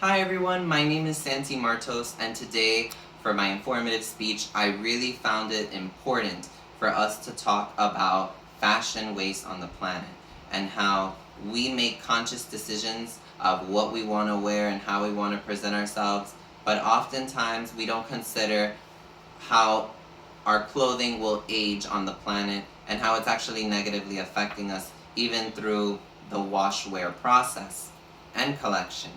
Hi everyone, my name is Santi Martos, and today, for my informative speech, I really found it important for us to talk about fashion waste on the planet and how we make conscious decisions of what we want to wear and how we want to present ourselves, but oftentimes we don't consider how our clothing will age on the planet and how it's actually negatively affecting us even through the wash wear process and collection.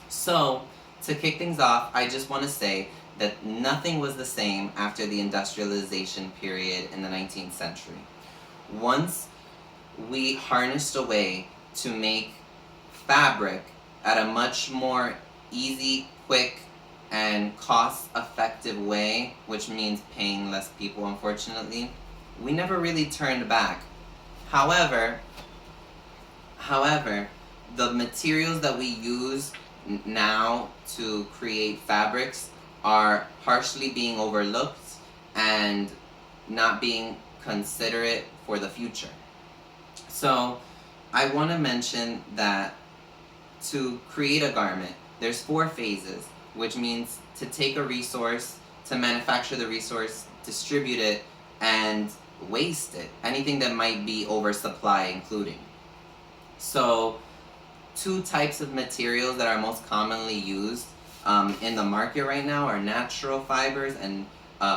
So, to kick things off, I just want to say that nothing was the same after the industrialization period in the 19th century. Once we harnessed a way to make fabric at a much more easy, quick, and cost-effective way, which means paying less people, unfortunately, we never really turned back. However, the materials that we use now to create fabrics are partially being overlooked and not being considerate for the future. So I want to mention that to create a garment, there's 4 phases, which means to take a resource, to manufacture the resource, distribute it, and waste it. Anything that might be oversupply including. So 2 types of materials that are most commonly used in the market right now are natural fibers and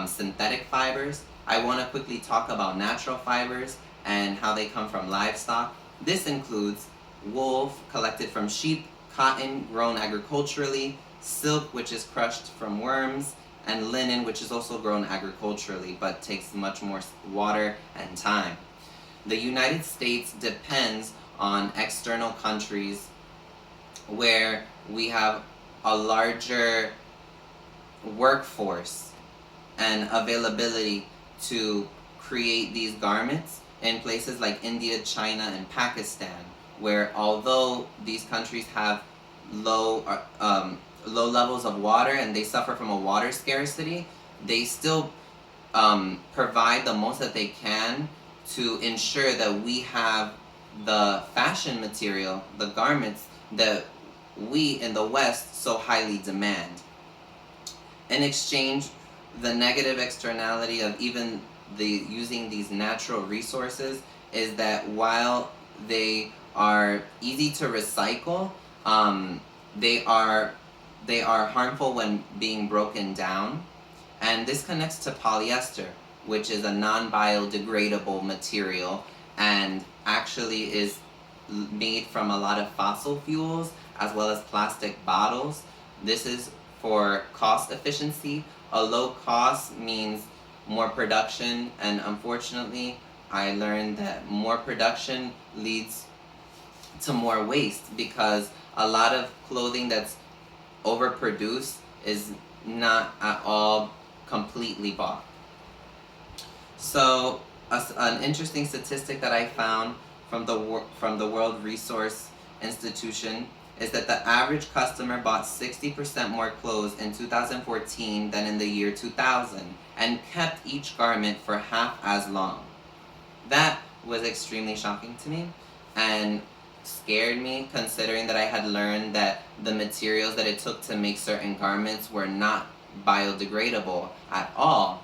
synthetic fibers. I want to quickly talk about natural fibers and how they come from livestock. This includes wool collected from sheep, cotton grown agriculturally, silk which is crushed from worms, and linen which is also grown agriculturally but takes much more water and time. The United States depends on external countries where we have a larger workforce and availability to create these garments in places like India, China, and Pakistan, where although these countries have low levels of water and they suffer from a water scarcity, they still provide the most that they can to ensure that we have the fashion material, the garments that we in the West so highly demand. In exchange, the negative externality of even using these natural resources is that while they are easy to recycle, they are harmful when being broken down. And this connects to polyester, which is a non-biodegradable material and actually is made from a lot of fossil fuels as well as plastic bottles. This is for cost efficiency. A low cost means more production, and unfortunately I learned that more production leads to more waste because a lot of clothing that's overproduced is not at all completely bought. So an interesting statistic that I found from the World Resource Institution is that the average customer bought 60% more clothes in 2014 than in the year 2000 and kept each garment for half as long. That was extremely shocking to me and scared me, considering that I had learned that the materials that it took to make certain garments were not biodegradable at all,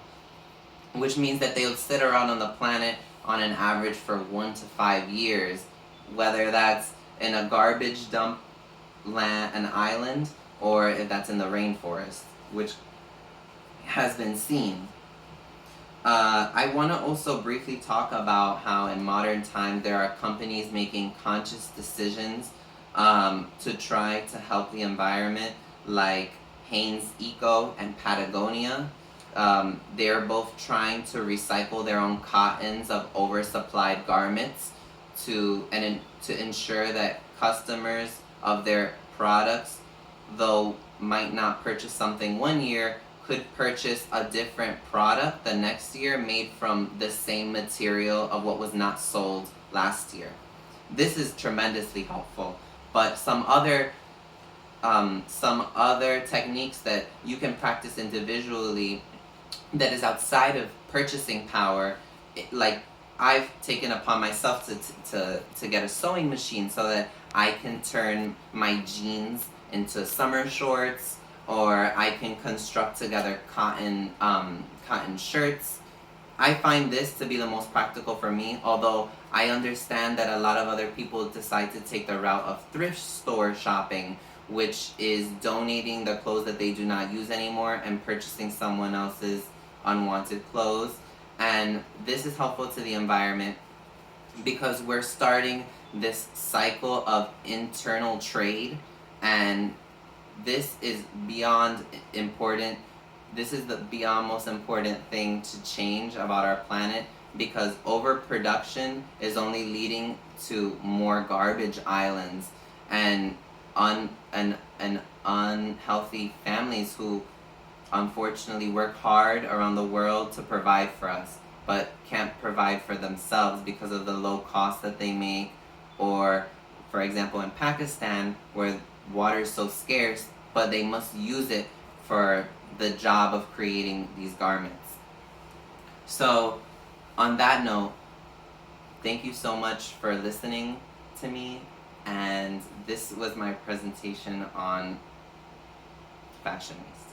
which means that they would sit around on the planet on an average for 1 to 5 years, whether that's in a garbage dump an island or if that's in the rainforest, which has been seen. I want to also briefly talk about how in modern times there are companies making conscious decisions to try to help the environment, like Hanes Eco and Patagonia. They're both trying to recycle their own cottons of oversupplied garments to ensure that customers of their products, though might not purchase something one year, could purchase a different product the next year made from the same material of what was not sold last year. This is tremendously helpful, but some other techniques that you can practice individually that is outside of purchasing power, like I've taken upon myself to get a sewing machine so that I can turn my jeans into summer shorts, or I can construct together cotton shirts. I find this to be the most practical for me, although I understand that a lot of other people decide to take the route of thrift store shopping, which is donating the clothes that they do not use anymore and purchasing someone else's unwanted clothes. And this is helpful to the environment because we're starting this cycle of internal trade, and this is beyond important. This is the beyond most important thing to change about our planet, because overproduction is only leading to more garbage islands and unhealthy families who unfortunately work hard around the world to provide for us, but can't provide for themselves because of the low cost that they make, or for example in Pakistan where water is so scarce, but they must use it for the job of creating these garments. So on that note, thank you so much for listening to me, and this was my presentation on fashion waste.